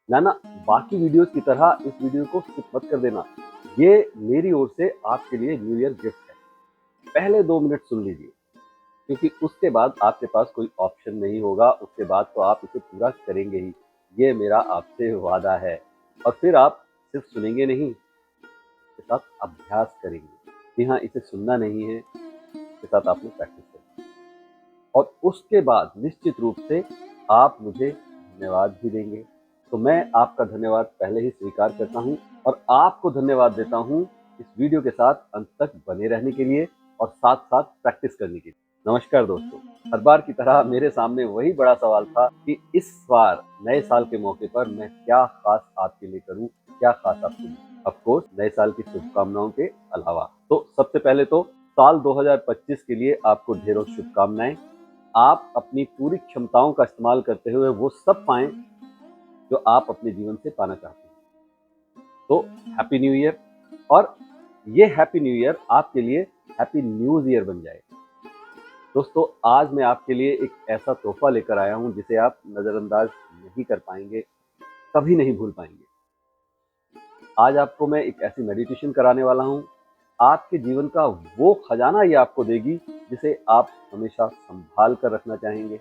ना बाकी वीडियोस की तरह इस वीडियो को स्किप मत कर देना। ये मेरी ओर से आपके लिए न्यू ईयर गिफ्ट है। पहले 2 मिनट सुन लीजिए, क्योंकि उसके बाद आपके पास कोई ऑप्शन नहीं होगा। उसके बाद तो आप इसे पूरा करेंगे ही, ये मेरा आपसे वादा है। और फिर आप सिर्फ सुनेंगे नहीं, इसके साथ अभ्यास करेंगे। जी हाँ, इसे सुनना नहीं है, इसके साथ आपने प्रैक्टिस करनी है। और उसके बाद निश्चित रूप से आप मुझे धन्यवाद भी देंगे। तो मैं आपका धन्यवाद पहले ही स्वीकार करता हूँ और आपको धन्यवाद देता हूँ इस वीडियो के साथ अंत तक बने रहने के लिए और साथ साथ प्रैक्टिस करने के लिए। नमस्कार दोस्तों, हर बार की तरह मेरे सामने वही बड़ा सवाल था कि इस बार नए साल के मौके पर मैं क्या खास आपके लिए करूं, क्या खास आपको दूं। ऑफ कोर्स नए साल की शुभकामनाओं के अलावा तो सबसे पहले तो साल 2025 के लिए आपको ढेरों शुभकामनाएं। आप अपनी पूरी क्षमताओं का इस्तेमाल करते हुए वो सब पाएं जो आप अपने जीवन से पाना चाहते हैं। तो हैप्पी न्यू ईयर। और ये हैप्पी न्यू ईयर आपके लिए हैप्पी न्यूज ईयर बन जाए। दोस्तों, आज मैं आपके लिए एक ऐसा तोहफा लेकर आया हूं जिसे आप नजरअंदाज नहीं कर पाएंगे, कभी नहीं भूल पाएंगे। आज आपको मैं एक ऐसी मेडिटेशन कराने वाला हूं, आपके जीवन का वो खजाना ये आपको देगी जिसे आप हमेशा संभाल कर रखना चाहेंगे,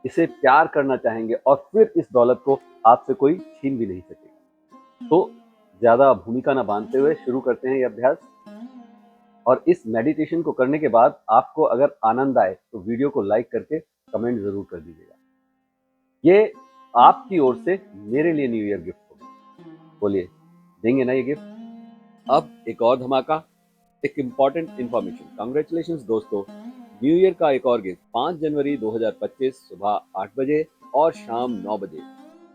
इसे प्यार करना चाहेंगे और फिर इस दौलत को आपसे कोई छीन भी नहीं सकेगा। तो ज्यादा भूमिका ना बांधते हुए शुरू करते हैं ये अभ्यास। और इस मेडिटेशन को करने के बाद आपको अगर आनंद आए तो वीडियो को लाइक करके कमेंट जरूर कर दीजिएगा। ये आपकी ओर से मेरे लिए न्यू ईयर गिफ्ट होगा। बोलिए, देंगे ना ये गिफ्ट? अब एक और धमाका, एक इम्पॉर्टेंट इन्फॉर्मेशन। कांग्रेचुलेशंस दोस्तों, न्यू ईयर का एक और गिफ्ट 5 जनवरी 2025 सुबह 8 बजे और शाम 9 बजे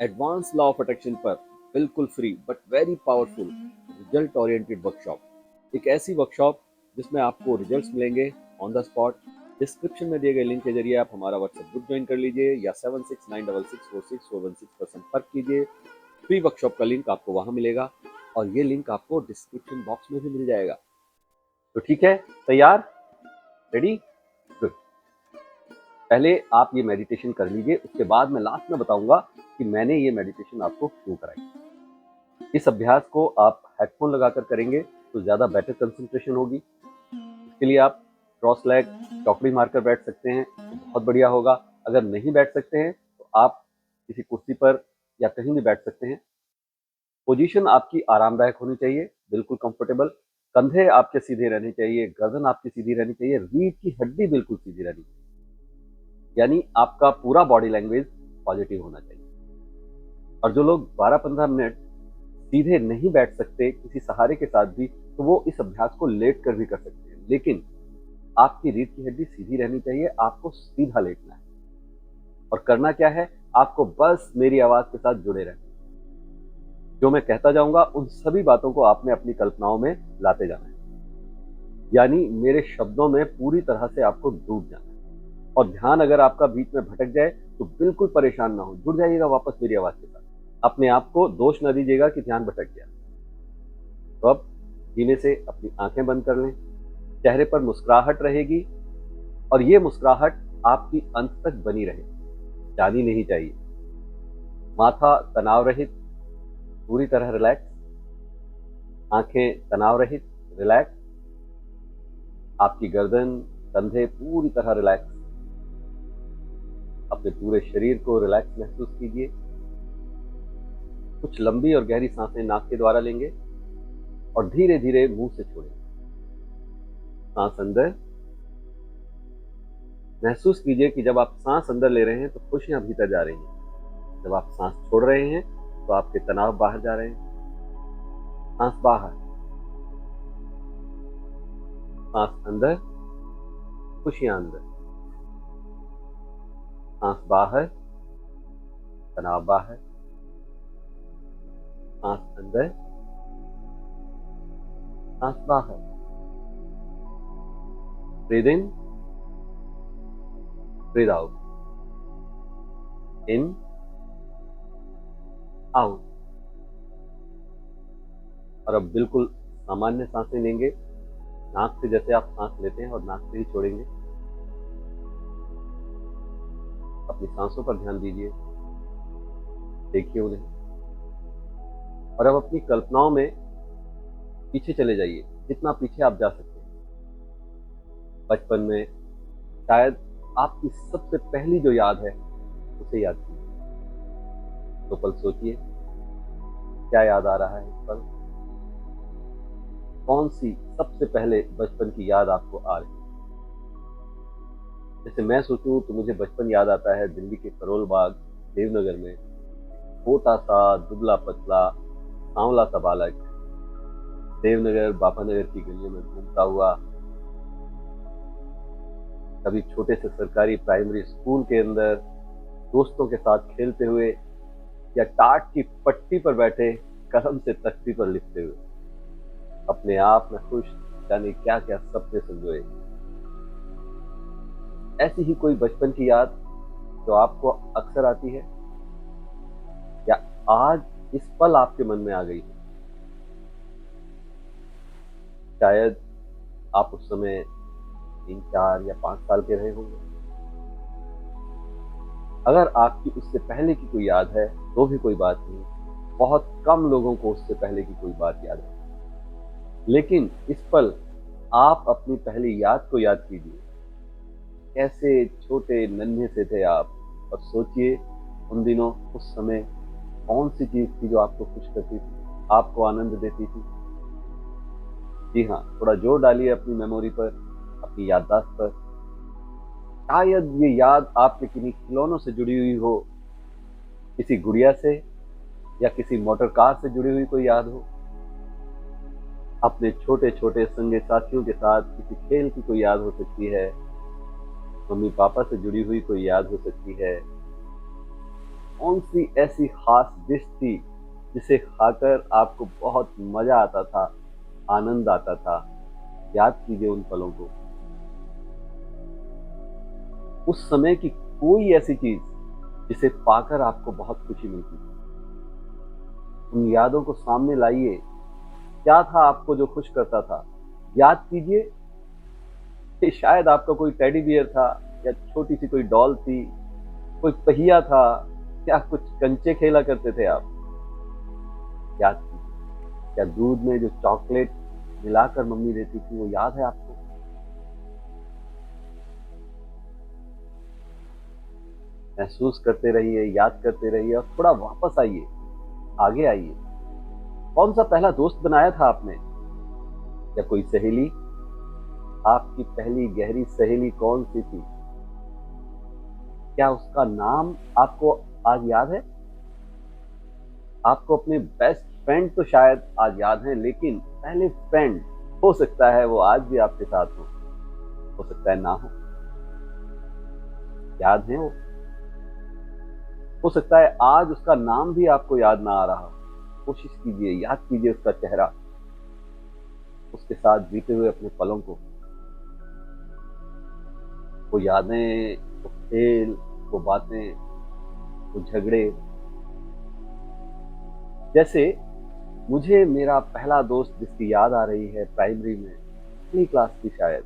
एडवांस लॉ ऑफ अट्रैक्शन पर बिल्कुल free but very powerful result oriented workshop. एक ऐसी वर्कशॉप जिसमें आपको रिजल्ट्स मिलेंगे ऑन द स्पॉट। डिस्क्रिप्शन में दिए गए लिंक के जरिए आप हमारा व्हाट्सएप ग्रुप ज्वाइन कर लीजिए या 7696646416 पर संपर्क कीजिए। फ्री वर्कशॉप का लिंक आपको वहां मिलेगा और ये लिंक आपको डिस्क्रिप्शन बॉक्स में भी मिल जाएगा। तो ठीक है, तैयार, रेडी, गुड। पहले आप ये मेडिटेशन कर लीजिए, उसके बाद मैं लास्ट में बताऊंगा कि मैंने ये मेडिटेशन आपको क्यों कराई। इस अभ्यास को आप हेडफोन लगाकर करेंगे तो ज्यादा बेटर कंसंट्रेशन होगी। इसके लिए आप क्रॉस लेग चौकड़ी मारकर बैठ सकते हैं तो बहुत बढ़िया होगा। अगर नहीं बैठ सकते हैं तो आप किसी कुर्सी पर या कहीं भी बैठ सकते हैं। पोजीशन आपकी आरामदायक होनी चाहिए, बिल्कुल कंफर्टेबल। कंधे आपके सीधे रहने चाहिए, गर्दन आपकी सीधी रहनी चाहिए, रीढ़ की हड्डी बिल्कुल सीधी रहनी चाहिए। यानी आपका पूरा बॉडी लैंग्वेज पॉजिटिव होना चाहिए। और जो लोग 12-15 मिनट सीधे नहीं बैठ सकते किसी सहारे के साथ भी, तो वो इस अभ्यास को लेट कर भी कर सकते हैं। लेकिन आपकी रीढ़ की हड्डी सीधी रहनी चाहिए, आपको सीधा लेटना है। और करना क्या है, आपको बस मेरी आवाज के साथ जुड़े रहना। जो मैं कहता जाऊंगा उन सभी बातों को आपने अपनी कल्पनाओं में लाते जाना है। यानी मेरे शब्दों में पूरी तरह से आपको डूब जाना है। और ध्यान अगर आपका बीच में भटक जाए तो बिल्कुल परेशान ना हो, जुड़ जाइएगा वापस मेरी आवाज के साथ। अपने आप को दोष ना दीजिएगा कि ध्यान भटक गया। तो अब धीमे से अपनी आंखें बंद कर लें। चेहरे पर मुस्कुराहट रहेगी और ये मुस्कुराहट आपकी अंत तक बनी रहे, जानी नहीं चाहिए। माथा तनाव रहित, पूरी तरह रिलैक्स। आंखें तनाव रहित, रिलैक्स। आपकी गर्दन, कंधे पूरी तरह रिलैक्स। अपने पूरे शरीर को रिलैक्स महसूस कीजिए। कुछ लंबी और गहरी सांसें नाक के द्वारा लेंगे और धीरे धीरे मुंह से छोड़ेंगे। सांस अंदर। महसूस कीजिए कि जब आप सांस अंदर ले रहे हैं तो खुशियां भीतर जा रही हैं। जब आप सांस छोड़ रहे हैं तो आपके तनाव बाहर जा रहे हैं। सांस बाहर, सांस अंदर, खुशियां अंदर। सांस बाहर, तनाव बाहर। सांस अंदर, सांस बाहर। Breathe in, breathe out, in, out. और अब बिल्कुल सामान्य सांसें लेंगे, नाक से जैसे आप सांस लेते हैं और नाक से ही छोड़ेंगे। अपनी सांसों पर ध्यान दीजिए। देखिए उन्हें और अब अपनी कल्पनाओं में पीछे चले जाइए, जितना पीछे आप जा सकते हैं। बचपन में शायद आपकी सबसे पहली जो याद है उसे याद कीजिए। तो पल सोचिए, क्या याद आ रहा है इस पल? कौन सी सबसे पहले बचपन की याद आपको आ रही है? जैसे मैं सोचूं तो मुझे बचपन याद आता है दिल्ली के करोल बाग देवनगर में छोटा सा दुबला पतला सांवला सा बालक देवनगर बापानगर की गलियों में घूमता हुआ, कभी छोटे से सरकारी प्राइमरी स्कूल के अंदर दोस्तों के साथ खेलते हुए या टाट की पट्टी पर बैठे कलम से तख्ती पर लिखते हुए अपने आप में खुश जाने क्या क्या सपने संजोए। ऐसी ही कोई बचपन की याद जो आपको अक्सर आती है या आज इस पल आपके मन में आ गई है? शायद आप उस समय 3, 4 या 5 साल के रहे होंगे। अगर आपकी उससे पहले की कोई याद है तो भी कोई बात नहीं, बहुत कम लोगों को उससे पहले की कोई बात याद है। लेकिन इस पल आप अपनी पहली याद को याद कीजिए। कैसे छोटे नन्हे से थे आप, और सोचिए उन दिनों उस समय कौन सी चीज थी जो आपको खुश करती थी, आपको आनंद देती थी। जी हाँ, थोड़ा जोर डालिए अपनी मेमोरी पर, अपनी याददाश्त पर। शायद ये याद आपके किन्हीं खिलौनों से जुड़ी हुई हो, किसी गुड़िया से या किसी मोटर कार से जुड़ी हुई कोई याद हो, अपने छोटे छोटे संगी साथियों के साथ किसी खेल की कोई याद हो सकती है, मम्मी पापा से जुड़ी हुई कोई याद हो सकती है। कौन सी ऐसी खास डिश थी जिसे खाकर आपको बहुत मजा आता था, आनंद आता था? याद कीजिए उन पलों को। उस समय की कोई ऐसी चीज जिसे पाकर आपको बहुत खुशी मिलती थी। उन यादों को सामने लाइए। क्या था आपको जो खुश करता था? याद कीजिए कि शायद आपका कोई टेडी बियर था, या छोटी सी कोई डॉल थी, कोई पहिया था, या कुछ कंचे खेला करते थे आप। याद कीजिए, क्या दूध में जो चॉकलेट मिलाकर मम्मी देती थी वो याद है आपको? महसूस करते रहिए, याद करते रहिए और थोड़ा वापस आइए, आगे आइए। कौन सा पहला दोस्त बनाया था आपने, या कोई सहेली? आपकी पहली गहरी सहेली कौन सी थी? क्या उसका नाम आपको आज याद है? आपको अपने बेस्ट फ्रेंड तो शायद आज याद है, लेकिन पहले फ्रेंड हो सकता है वो आज भी आपके साथ हो सकता है ना हो। याद है वो? हो सकता है आज उसका नाम भी आपको याद ना आ रहा हो। कोशिश कीजिए, याद कीजिए उसका चेहरा, उसके साथ बीते हुए अपने पलों को, वो यादें, वो खेल, वो बातें, वो झगड़े। जैसे मुझे मेरा पहला दोस्त जिसकी याद आ रही है, प्राइमरी में पहली क्लास की शायद,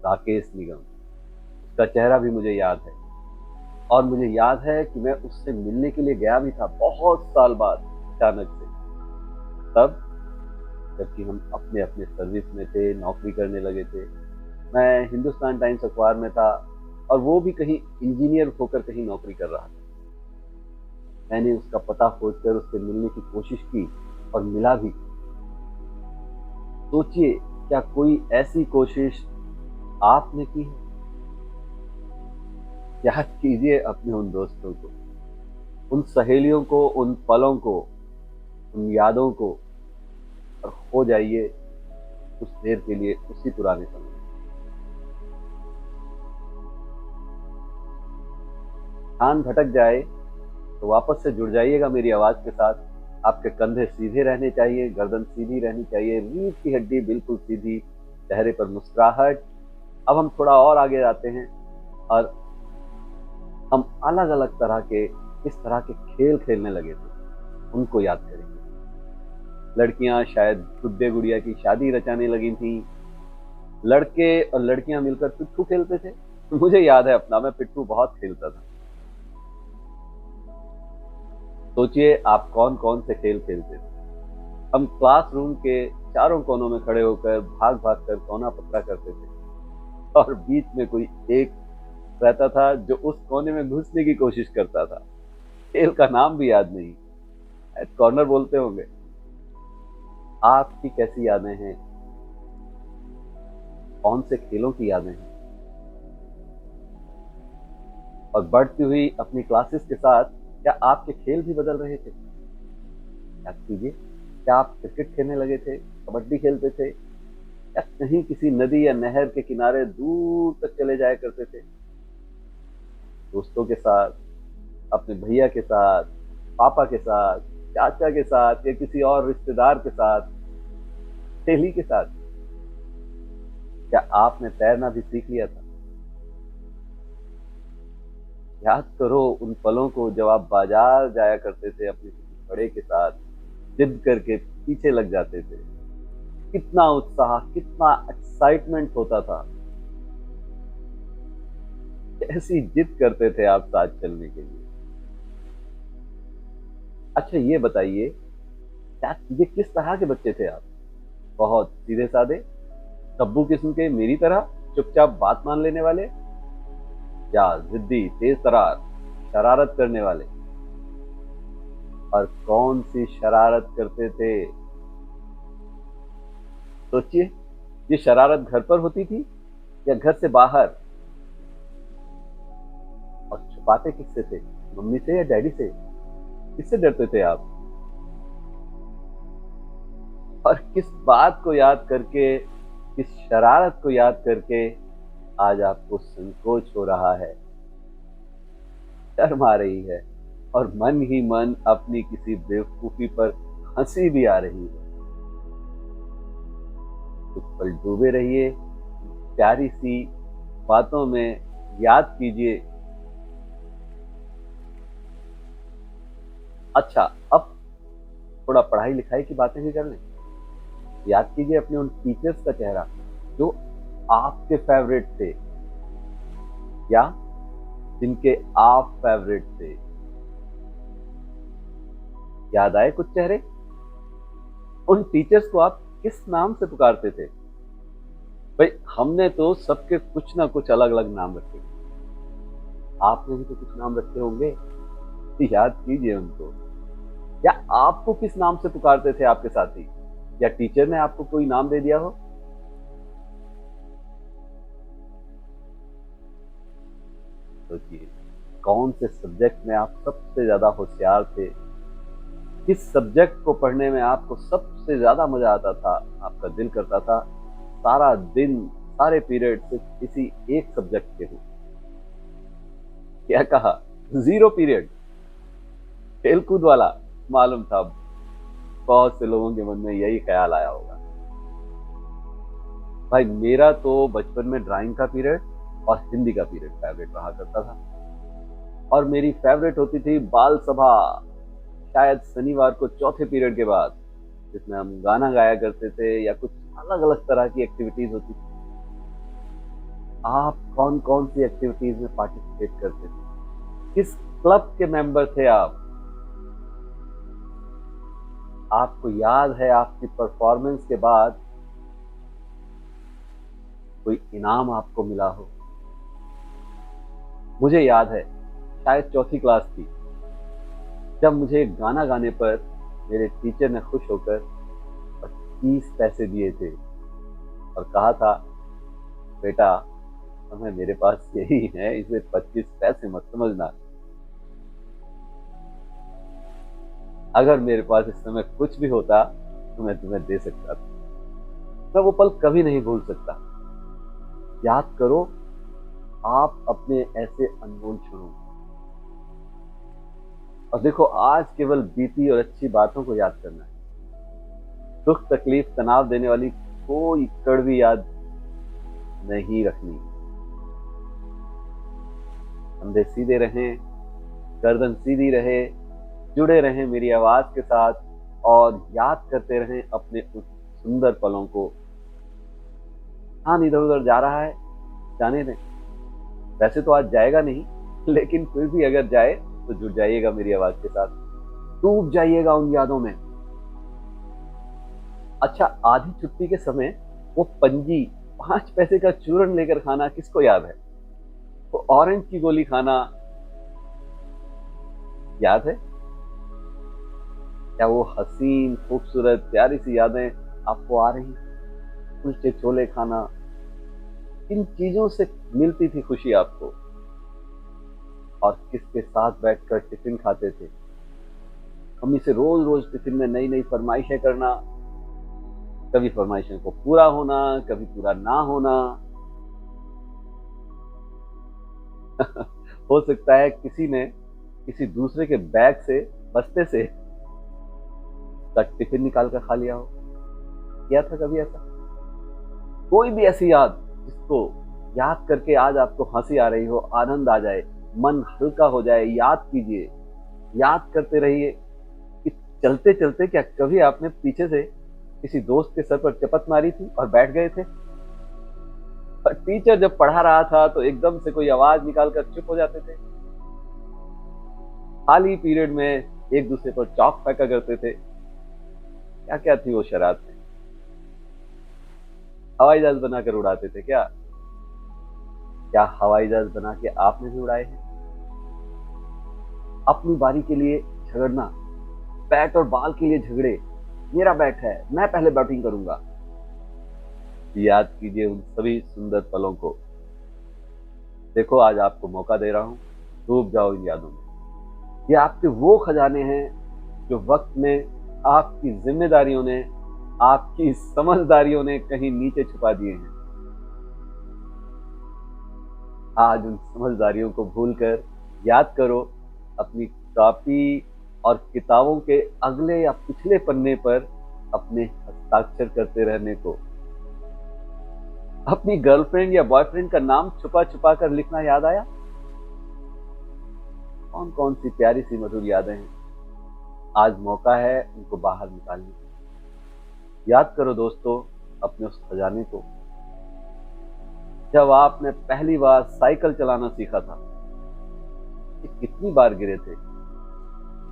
राकेश निगम। उसका चेहरा भी मुझे याद है, और मुझे याद है कि मैं उससे मिलने के लिए गया भी था बहुत साल बाद अचानक से। तब जबकि हम अपने अपने सर्विस में थे, नौकरी करने लगे थे। मैं हिंदुस्तान टाइम्स अखबार में था और वो भी कहीं इंजीनियर होकर कहीं नौकरी कर रहा था। मैंने उसका पता खोजकर उससे मिलने की कोशिश की और मिला भी। सोचिए, क्या कोई ऐसी कोशिश आपने की है? याद कीजिए अपने उन दोस्तों को, उन सहेलियों को, उन पलों को, उन यादों को, और खो जाइए कुछ देर के लिए उसी पुराने समय में। ध्यान भटक जाए तो वापस से जुड़ जाइएगा मेरी आवाज के साथ। आपके कंधे सीधे रहने चाहिए, गर्दन सीधी रहनी चाहिए, रीढ़ की हड्डी बिल्कुल सीधी, चेहरे पर मुस्कुराहट। अब हम थोड़ा और आगे जाते हैं और हम अलग अलग तरह के किस तरह के खेल खेलने लगे थे उनको याद करेंगे। लड़कियां शायद गुड्डे गुड़िया की शादी रचाने लगी थी, लड़के और लड़कियां मिलकर पिट्ठू खेलते थे। मुझे याद है अपना, मैं पिट्ठू बहुत खेलता था। सोचिए आप कौन कौन से खेल खेलते थे। हम क्लासरूम के चारों कोनों में खड़े होकर भाग भाग कर कोना पकड़ा करते थे, और बीच में कोई एक रहता था जो उस कोने में घुसने की कोशिश करता था। खेल का नाम भी याद नहीं, शायद कॉर्नर बोलते होंगे। आपकी कैसी यादें हैं? कौन से खेलों की यादें हैं? और बढ़ती हुई अपनी क्लासेस के साथ क्या आपके खेल भी बदल रहे थे? याद कीजिए, क्या आप क्रिकेट खेलने लगे थे, कबड्डी खेलते थे, या कहीं किसी नदी या नहर के किनारे दूर तक चले जाया करते थे, दोस्तों के साथ, अपने भैया के साथ, पापा के साथ, चाचा के साथ, या किसी और रिश्तेदार के साथ, सहेली के साथ? क्या आपने तैरना भी सीख लिया था? याद करो उन पलों को जब आप बाजार जाया करते थे अपने किसी बड़े के साथ, जिद करके पीछे लग जाते थे। कितना उत्साह, कितना एक्साइटमेंट होता था। कैसी जिद करते थे आप साथ चलने के लिए। अच्छा ये बताइए, क्या ये किस तरह के बच्चे थे आप? बहुत सीधे साधे, तब्बू किस्म के मेरी तरह, चुपचाप बात मान लेने वाले, या जिद्दी, तेज तरार, शरारत करने वाले? और कौन सी शरारत करते थे? सोचिए, ये शरारत घर पर होती थी या घर से बाहर? और छुपाते किससे थे, मम्मी से या डैडी से? किससे डरते थे आप? और किस बात को याद करके, किस शरारत को याद करके आज आपको संकोच हो रहा है, शर्म आ रही है, और मन ही मन अपनी किसी बेवकूफी पर हंसी भी आ रही है? कुछ पल डूबे रहिए प्यारी सी बातों में, याद कीजिए। अच्छा, अब थोड़ा पढ़ाई लिखाई की बातें भी कर लें। याद कीजिए अपने उन टीचर्स का चेहरा जो आपके फेवरेट थे, या जिनके आप फेवरेट थे। याद आए कुछ चेहरे? उन टीचर्स को आप किस नाम से पुकारते थे? भाई हमने तो सबके कुछ ना कुछ अलग अलग नाम रखे, आपने भी तो कुछ नाम रखे होंगे। याद कीजिए उनको। या आपको किस नाम से पुकारते थे आपके साथी, या टीचर ने आपको कोई नाम दे दिया हो? सोचिए, कौन से सब्जेक्ट में आप सबसे ज्यादा होशियार थे? किस सब्जेक्ट को पढ़ने में आपको सबसे ज्यादा मजा आता था, आपका दिल करता था सारा दिन, सारे पीरियड सिर्फ इसी एक सब्जेक्ट के हो? क्या कहा, जीरो पीरियड, खेलकूद वाला? मालूम था बहुत से लोगों के मन में यही ख्याल आया होगा। भाई मेरा तो बचपन में ड्राइंग का पीरियड और हिंदी का पीरियड फेवरेट रहा करता था, और मेरी फेवरेट होती थी बाल सभा, शायद शनिवार को चौथे पीरियड के बाद, जिसमें हम गाना गाया करते थे या कुछ अलग अलग तरह की एक्टिविटीज होती थी। आप कौन कौन सी एक्टिविटीज में पार्टिसिपेट करते थे? किस क्लब के मेंबर थे आप? आपको याद है आपकी परफॉर्मेंस के बाद कोई इनाम आपको मिला हो? मुझे याद है, शायद चौथी क्लास थी, जब मुझे गाना गाने पर मेरे टीचर ने खुश होकर 25 पैसे दिए थे और कहा था, बेटा समय मेरे पास यही है, इसे 25 पैसे मत समझना, अगर मेरे पास इस समय कुछ भी होता तो मैं तुम्हें दे सकता था। मैं वो पल कभी नहीं भूल सकता। याद करो आप अपने ऐसे अनमोल क्षणों, और देखो आज केवल बीती और अच्छी बातों को याद करना है। दुख, तकलीफ, तनाव देने वाली कोई कड़वी याद नहीं रखनी। कंधे सीधे रहें, गर्दन सीधी रहे, जुड़े रहें मेरी आवाज के साथ, और याद करते रहें अपने उस सुंदर पलों को। हाँ, इधर उधर जा रहा है, जाने दें। वैसे तो आज जाएगा नहीं, लेकिन फिर भी अगर जाए तो जुड़ जाइएगा मेरी आवाज के साथ। डूब जाइएगा उन यादों में। अच्छा, आधी छुट्टी के समय वो पंजी 5 पैसे का चूरन लेकर खाना किसको याद है? वो ऑरेंज की गोली खाना याद है? क्या वो हसीन खूबसूरत प्यारी सी यादें आपको आ रही? कुलचे छोले खाना, किन चीजों से मिलती थी खुशी आपको? और किसके साथ बैठकर टिफिन खाते थे? मम्मी से रोज रोज टिफिन में नई नई फरमाइशें करना, कभी फरमाइशों को पूरा होना, कभी पूरा ना होना। हो सकता है किसी ने किसी दूसरे के बैग से, बस्ते से का टिफिन निकाल कर खा लिया हो। किया था कभी ऐसा? कोई भी ऐसी याद जिसको याद करके आज आपको हंसी आ रही हो, आनंद आ जाए, मन हल्का हो जाए, याद कीजिए, याद करते रहिए कि चलते चलते क्या कभी आपने पीछे से किसी दोस्त के सर पर चपत मारी थी और बैठ गए थे? और टीचर जब पढ़ा रहा था तो एकदम से कोई आवाज निकालकर चुप हो जाते थे। खाली पीरियड में एक दूसरे पर चौक फेंका करते थे। क्या क्या थी वो शरारतें? हवाई जहाज बनाकर उड़ाते थे क्या? क्या हवाई जहाज बना के आपने भी उड़ाए हैं? अपनी बारी के लिए झगड़ना, बैट और बॉल के लिए झगड़े, मेरा बैट है, मैं पहले बैटिंग करूंगा। याद कीजिए उन सभी सुंदर पलों को। देखो, आज आपको मौका दे रहा हूं, डूब जाओ इन यादों में। ये आपके वो खजाने हैं जो वक्त ने, आपकी जिम्मेदारियों ने, आपकी समझदारियों ने कहीं नीचे छुपा दिए हैं। आज उन समझदारियों को भूलकर याद करो अपनी कॉपी और किताबों के अगले या पिछले पन्ने पर अपने हस्ताक्षर करते रहने को। अपनी गर्लफ्रेंड या बॉयफ्रेंड का नाम छुपा छुपा कर लिखना याद आया? कौन कौन सी प्यारी सी मधुर यादें हैं, आज मौका है उनको बाहर निकालने की। याद करो दोस्तों अपने उस खजाने को, जब आपने पहली बार साइकिल चलाना सीखा था। कि कितनी बार गिरे थे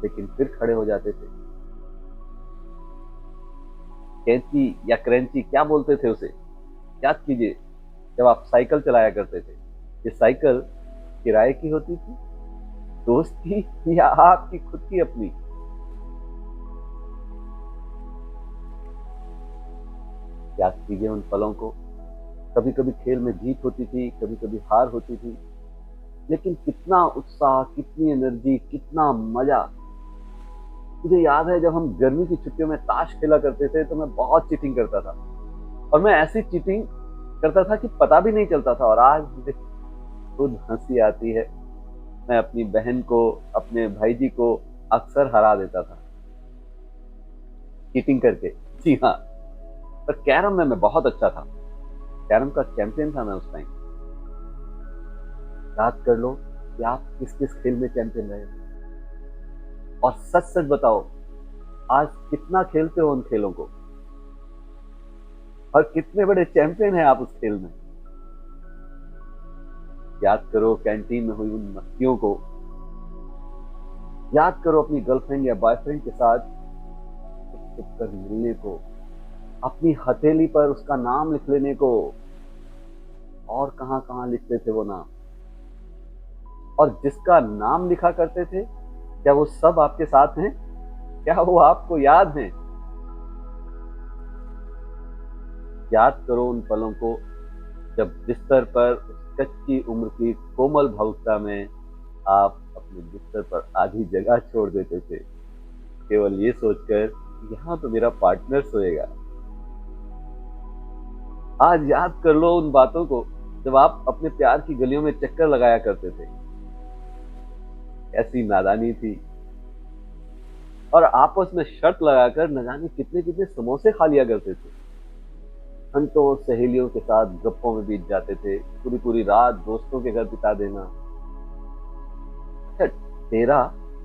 लेकिन फिर खड़े हो जाते थे। कैंची या क्रेंची क्या बोलते थे उसे, याद कीजिए जब आप साइकिल चलाया करते थे। ये साइकिल किराए की होती थी, दोस्त की, या आपकी खुद की अपनी? याद कीजिए उन पलों को। कभी कभी खेल में जीत होती थी, कभी कभी हार होती थी, लेकिन कितना उत्साह, कितनी एनर्जी, कितना मजा। मुझे याद है जब हम गर्मी की छुट्टियों में ताश खेला करते थे तो मैं बहुत चीटिंग करता था, और मैं ऐसी चीटिंग करता था कि पता भी नहीं चलता था। और आज मुझे खुद हंसी आती है। मैं अपनी बहन को, अपने भाई जी को अक्सर हरा देता था चीटिंग करके। जी हाँ, पर कैरम में मैं बहुत अच्छा था, कैरम का चैंपियन था मैं उस टाइम। याद कर लो कि आप किस किस खेल में चैंपियन रहे, और सच सच बताओ आज कितना खेलते हो उन खेलों को, और कितने बड़े चैंपियन हैं आप उस खेल में। याद करो कैंटीन में हुई उन मस्तियों को। याद करो अपनी गर्लफ्रेंड या बॉयफ्रेंड के साथ छुप छुप कर मिलने को, अपनी हथेली पर उसका नाम लिख लेने को। और कहां कहां लिखते थे वो नाम, और जिसका नाम लिखा करते थे क्या वो सब आपके साथ हैं? क्या वो आपको याद हैं? याद करो उन पलों को जब बिस्तर पर उस कच्ची उम्र की कोमल भावुकता में आप अपने बिस्तर पर आधी जगह छोड़ देते थे, केवल ये सोचकर यहाँ तो मेरा पार्टनर सोएगा। आज याद कर लो उन बातों को जब आप अपने प्यार की गलियों में चक्कर लगाया करते थे। ऐसी नादानी थी, और आपस में शर्त लगाकर न जाने कितने कितने समोसे खा लिया करते थे। घंटों सहेलियों के साथ गप्पों में बीत जाते थे, पूरी पूरी रात दोस्तों के घर बिता देना। अच्छा, तेरा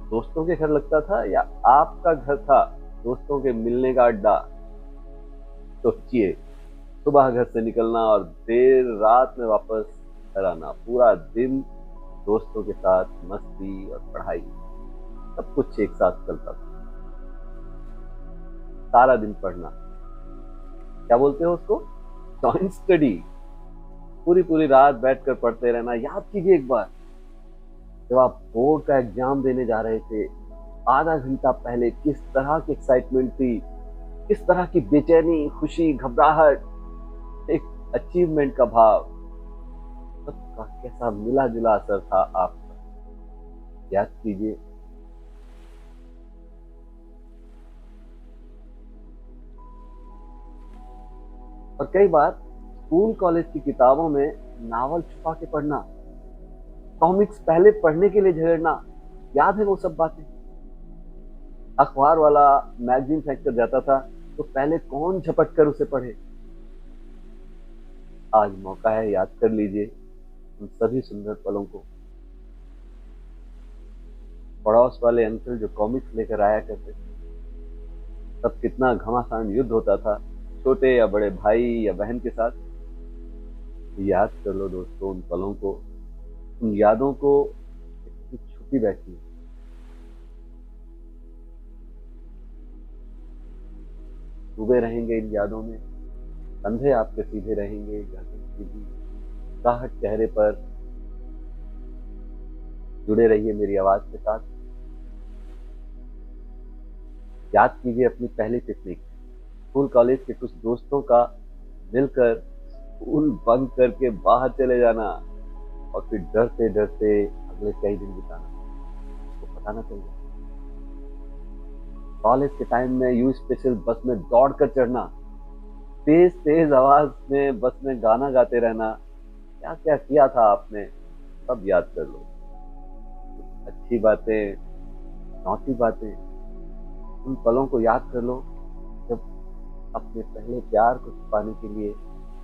दोस्तों के घर लगता था या आपका घर था दोस्तों के मिलने का अड्डा? सोचिए, सुबह घर से निकलना और देर रात में वापस घर आना, पूरा दिन दोस्तों के साथ मस्ती और पढ़ाई, सब कुछ एक साथ चलता था। सारा दिन पढ़ना, क्या बोलते हो उसको, जॉइंट स्टडी। पूरी पूरी रात बैठकर पढ़ते रहना। याद कीजिए एक बार, जब आप बोर्ड का एग्जाम देने जा रहे थे, आधा घंटा पहले किस तरह की एक्साइटमेंट थी, किस तरह की बेचैनी, खुशी, घबराहट, एक अचीवमेंट का भाव, सबका कैसा मिला जुला असर था आप पर। याद कीजिए। और कई बार स्कूल कॉलेज की किताबों में नावल छुपा के पढ़ना, कॉमिक्स पहले पढ़ने के लिए झगड़ना, याद है वो सब बातें। अखबार वाला मैगजीन फेंक कर जाता था तो पहले कौन झपट कर उसे पढ़े। आज मौका है, याद कर लीजिए उन सभी सुंदर पलों को। पड़ोस वाले अंकल जो कॉमिक्स लेकर आया करते थे, तब कितना घमासान युद्ध होता था छोटे या बड़े भाई या बहन के साथ। याद कर लो दोस्तों उन पलों को, उन यादों को, इतनी छुपी बैठी है। डूबे रहेंगे इन यादों में, कंधे आपके सीधे रहेंगे, गर्दन सीधी, मुस्कुराहट चेहरे पर। जुड़े रहिए मेरी आवाज के साथ। याद कीजिए अपनी पहली पिकनिक, स्कूल कॉलेज के कुछ दोस्तों का मिलकर स्कूल बंक करके बाहर चले जाना, और फिर डरते डरते अगले कई दिन बिताना, तो पता ना चल जाए। कॉलेज के टाइम में यू स्पेशल बस में दौड़ कर चढ़ना, तेज तेज आवाज में बस में गाना गाते रहना, क्या क्या किया था आपने, सब याद कर लो। अच्छी बातें, नौटी बातें, उन पलों को याद कर लो, जब अपने पहले प्यार को छुपाने के लिए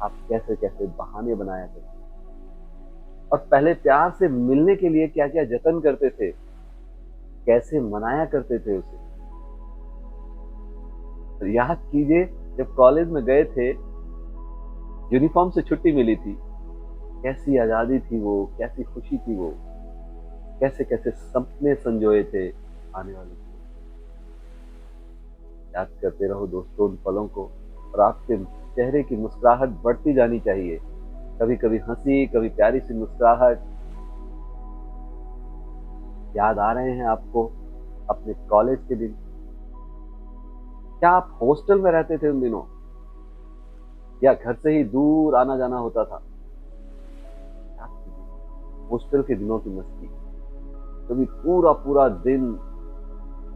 आप कैसे कैसे बहाने बनाया करते, और पहले प्यार से मिलने के लिए क्या क्या जतन करते थे, कैसे मनाया करते थे उसे। तो याद कीजिए जब कॉलेज में गए थे, यूनिफॉर्म से छुट्टी मिली थी, कैसी आजादी थी वो, कैसी खुशी थी वो, कैसे कैसे सपने संजोए थे आने वाले। याद करते रहो दोस्तों उन पलों को, और आपके चेहरे की मुस्कुराहट बढ़ती जानी चाहिए। कभी कभी हंसी, कभी प्यारी सी मुस्कुराहट। याद आ रहे हैं आपको अपने कॉलेज के दिन? क्या आप हॉस्टल में रहते थे उन दिनों, या घर से ही दूर आना जाना होता था? याद कीजिए हॉस्टल के दिनों की मस्ती। कभी पूरा पूरा दिन,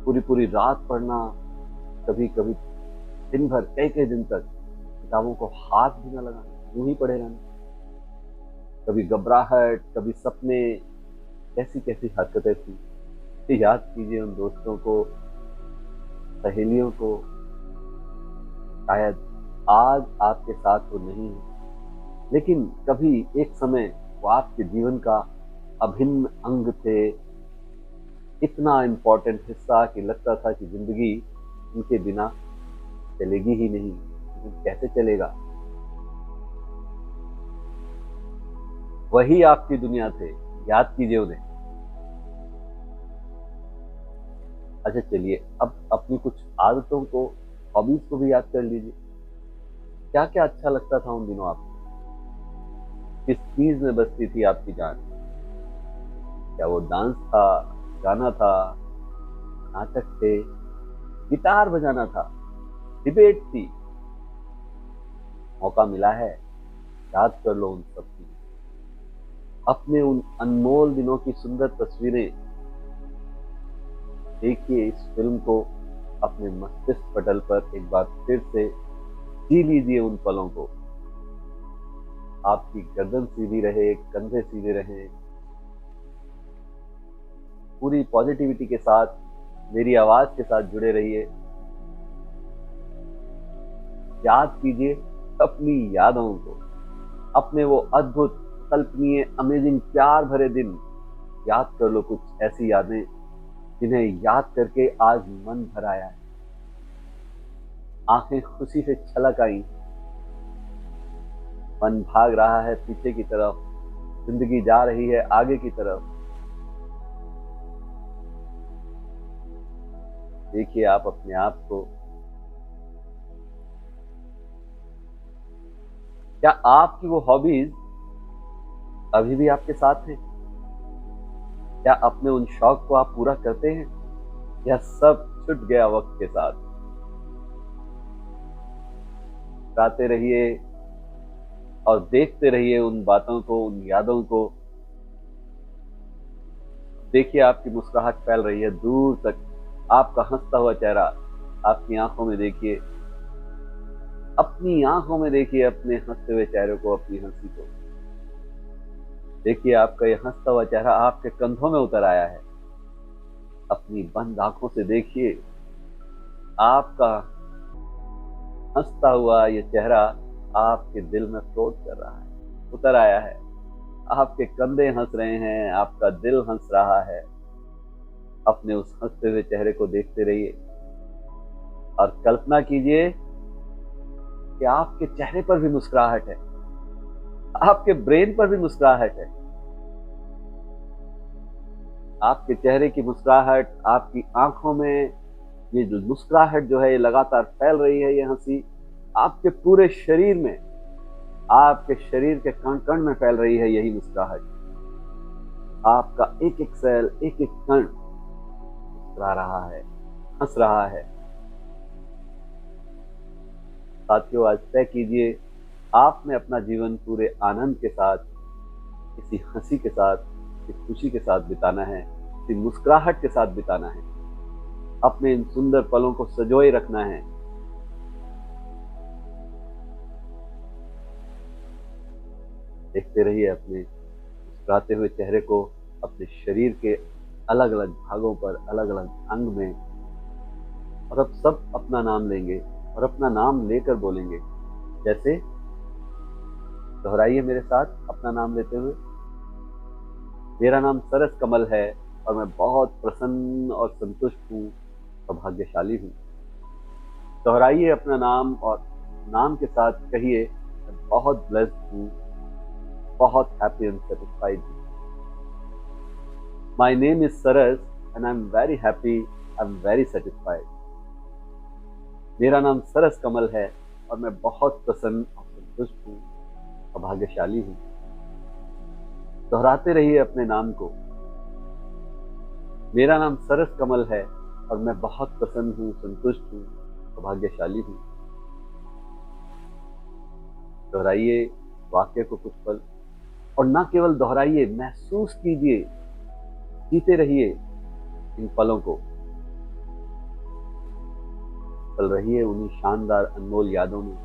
पूरी पूरी रात पढ़ना, कभी कभी दिन भर, कई कई दिन तक किताबों को हाथ भी न लगाना, यूं ही पढ़े रहना। कभी घबराहट, कभी सपने, कैसी कैसी हरकतें थी। याद कीजिए उन दोस्तों को, सहेलियों को। शायद आज आपके साथ वो नहीं है, लेकिन कभी एक समय वो आपके जीवन का अभिन्न अंग थे, इतना इम्पोर्टेंट हिस्सा कि लगता था कि जिंदगी उनके बिना चलेगी ही नहीं। लेकिन कैसे चलेगा, वही आपकी दुनिया थे। याद कीजिए उन्हें। अच्छा चलिए, अब अपनी कुछ आदतों को, हॉबीज को भी याद कर लीजिए। क्या क्या अच्छा लगता था उन दिनों आपको, किस चीज में बसती थी आपकी जान? क्या वो डांस था, गाना था, नाटक थे, गिटार बजाना था, डिबेट थी? मौका मिला है, याद कर लो उन सब की। अपने उन अनमोल दिनों की सुंदर तस्वीरें देखिए, इस फिल्म को अपने मस्तिष्क पटल पर एक बार फिर से जी लीजिए उन पलों को। आपकी गर्दन सीधी रहे, कंधे सीधे रहे, पूरी पॉजिटिविटी के साथ मेरी आवाज के साथ जुड़े रहिए। याद कीजिए अपनी यादों को, अपने वो अद्भुत, कल्पनीय, अमेजिंग, प्यार भरे दिन। याद कर लो कुछ ऐसी यादें जिन्हें याद करके आज मन भर आया है, आंखें खुशी से छलक आई, मन भाग रहा है पीछे की तरफ, जिंदगी जा रही है आगे की तरफ। देखिए आप अपने आप को, क्या आपकी वो हॉबीज अभी भी आपके साथ हैं? क्या अपने उन शौक को आप पूरा करते हैं या सब छूट गया वक्त के साथ? गाते रहिए और देखते रहिए उन बातों को, उन यादों को। देखिए आपकी मुस्कुराहट फैल रही है दूर तक, आपका हंसता हुआ चेहरा आपकी आंखों में देखिए, अपनी आंखों में देखिए अपने हंसते हुए चेहरे को, अपनी हंसी को देखिए। आपका ये हंसता हुआ चेहरा आपके कंधों में उतर आया है। अपनी बंद आंखों से देखिए, आपका हंसता हुआ ये चेहरा आपके दिल में फ्लोट कर रहा है, उतर आया है। आपके कंधे हंस रहे हैं, आपका दिल हंस रहा है। अपने उस हंसते हुए चेहरे को देखते रहिए और कल्पना कीजिए कि आपके चेहरे पर भी मुस्कुराहट है, आपके ब्रेन पर भी मुस्कुराहट है। आपके चेहरे की मुस्कुराहट, आपकी आंखों में ये जो मुस्कुराहट जो है ये लगातार फैल रही है, ये हंसी आपके पूरे शरीर में, आपके शरीर के कण कण में फैल रही है यही मुस्कुराहट। आपका एक एक सेल, एक एक कण मुस्कुरा रहा है, हंस रहा है। साथियों, आज तय कीजिए आपने अपना जीवन पूरे आनंद के साथ, किसी हंसी के साथ, किसी खुशी के साथ बिताना है, किसी मुस्कुराहट के साथ बिताना है। अपने इन सुंदर पलों को संजोए रखना है। देखते रहिए अपने मुस्कुराते हुए चेहरे को अपने शरीर के अलग अलग भागों पर, अलग अलग अंग में। और अब सब अपना नाम लेंगे और अपना नाम लेकर बोलेंगे। जैसे दोहराइए मेरे साथ अपना नाम लेते हुए। मेरा नाम सरस कमल है और मैं बहुत प्रसन्न और संतुष्ट हूँ, सौभाग्यशाली हूँ। दोहराइए अपना नाम और नाम के साथ कहिए, मैं बहुत ब्लेस्ड हूँ, बहुत हैप्पी एंड सेटिस्फाइड हूँ। My name is Saras and I am very happy, I am very satisfied. मेरा नाम सरस कमल है और मैं बहुत प्रसन्न और संतुष्ट हूँ, सौभाग्यशाली हूँ। दोहराते रहिए अपने नाम को। मेरा नाम सरस कमल है और मैं बहुत प्रसन्न हूँ, संतुष्ट हूँ, सौभाग्यशाली हूँ। दोहराइए वाक्य को कुछ पल, और न केवल दोहराइए, महसूस कीजिए, जीते रहिए इन पलों को। पल रहिए उन्हीं शानदार अनमोल यादों में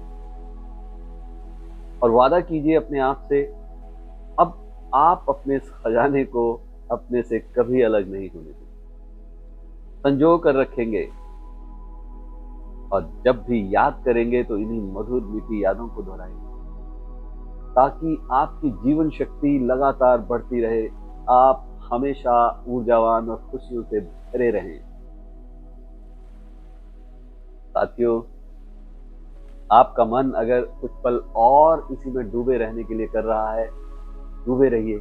और वादा कीजिए अपने आप से, अब आप अपने इस खजाने को अपने से कभी अलग नहीं होने देंगे, संजो कर रखेंगे। और जब भी याद करेंगे तो इन्हीं मधुर मीठी यादों को दोहराएंगे, ताकि आपकी जीवन शक्ति लगातार बढ़ती रहे, आप हमेशा ऊर्जावान और खुशियों से भरे रहें। साथियों, आपका मन अगर कुछ पल और इसी में डूबे रहने के लिए कर रहा है, डूबे रहिए।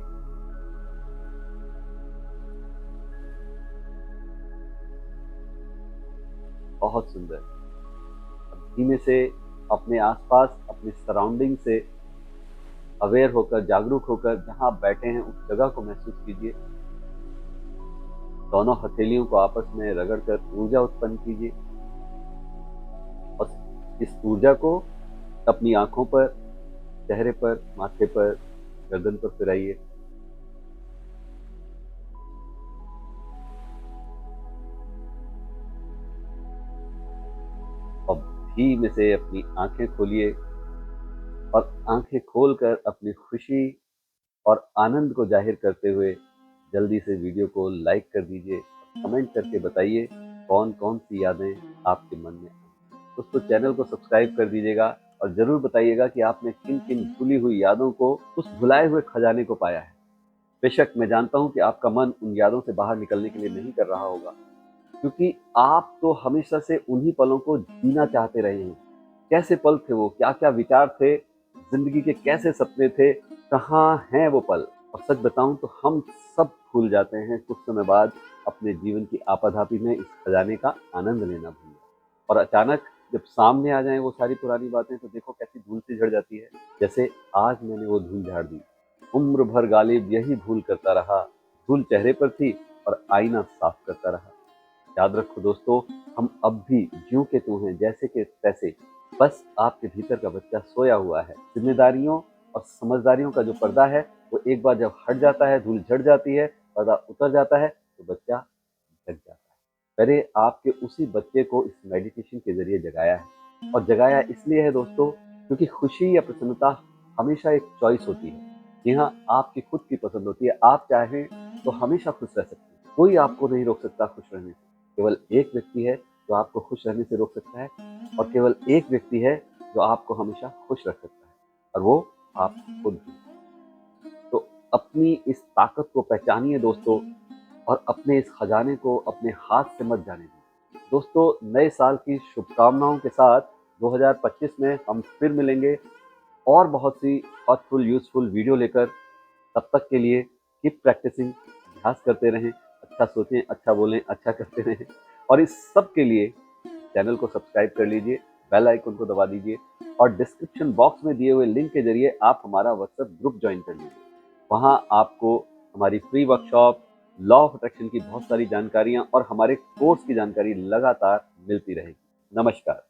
बहुत सुंदर। अब धीमे से अपने आसपास, अपने सराउंडिंग से अवेयर होकर, जागरूक होकर जहां आप बैठे हैं उस जगह को महसूस कीजिए। दोनों हथेलियों को आपस में रगड़कर ऊर्जा उत्पन्न कीजिए और इस ऊर्जा को अपनी आंखों पर, चेहरे पर, माथे पर, गर्दन पर फिराइए। और धीमे से अपनी आंखें खोलिए और आंखें खोलकर अपनी खुशी और आनंद को जाहिर करते हुए जल्दी से वीडियो को लाइक कर दीजिए। कमेंट करके बताइए कौन कौन सी यादें आपके मन में आई। दोस्तों, चैनल को सब्सक्राइब कर दीजिएगा और जरूर बताइएगा कि आपने किन किन भूली हुई यादों को, उस भुलाए हुए खजाने को पाया है। बेशक मैं जानता हूं कि आपका मन उन यादों से बाहर निकलने के लिए नहीं कर रहा होगा, क्योंकि आप तो हमेशा से उन्हीं पलों को जीना चाहते रहे हैं। कैसे पल थे वो, क्या क्या विचार थे, जिंदगी के कैसे सपने थे, कहाँ हैं वो पल। और सच बताऊं तो हम सब भूल जाते हैं कुछ समय बाद, अपने जीवन की आपाधापी में इस खजाने का आनंद लेना भूल। और अचानक जब सामने आ जाएं वो सारी पुरानी बातें तो देखो कैसी धूल सी झड़ जाती है। जैसे आज मैंने वो धूल झाड़ दी, उम्र भर गालिब यही भूल करता रहा, धूल चेहरे पर थी और आईना साफ करता रहा। याद रखो दोस्तों, हम अब भी ज्यों के त्यों हैं, जैसे के तैसे, बस आपके भीतर का बच्चा सोया हुआ है। जिम्मेदारियों और समझदारियों का जो पर्दा है वो एक बार जब हट जाता है, धूल झड़ जाती है, पर्दा उतर जाता है तो बच्चा जग जाता है। मैंने आपके उसी बच्चे को इस मेडिटेशन के जरिए जगाया है, और जगाया इसलिए है दोस्तों क्योंकि खुशी या प्रसन्नता हमेशा एक चॉइस होती है। जी हाँ, आपकी खुद की पसंद होती है। आप चाहें तो हमेशा खुश रह सकते हैं, कोई आपको नहीं रोक सकता खुश रहने से। केवल एक व्यक्ति है जो आपको खुश रहने से रोक सकता है, और केवल एक व्यक्ति है जो आपको हमेशा खुश रख सकता है, और वो आप खुद हैं। तो अपनी इस ताकत को पहचानिए दोस्तों, और अपने इस खजाने को अपने हाथ से मत जाने दीजिए। दोस्तों, नए साल की शुभकामनाओं के साथ 2025 में हम फिर मिलेंगे और बहुत सी थॉटफुल यूजफुल वीडियो लेकर। तब तक के लिए कीप प्रैक्टिसिंग, अभ्यास करते रहें, अच्छा सोचें, अच्छा बोलें, अच्छा करते रहें। और इस सब के लिए चैनल को सब्सक्राइब कर लीजिए, बेल आइकन को दबा दीजिए, और डिस्क्रिप्शन बॉक्स में दिए हुए लिंक के जरिए आप हमारा व्हाट्सएप ग्रुप ज्वाइन कर लीजिए। वहाँ आपको हमारी free workshop, law of attraction की बहुत सारी जानकारियाँ और हमारे कोर्स की जानकारी लगातार मिलती रहेगी। नमस्कार।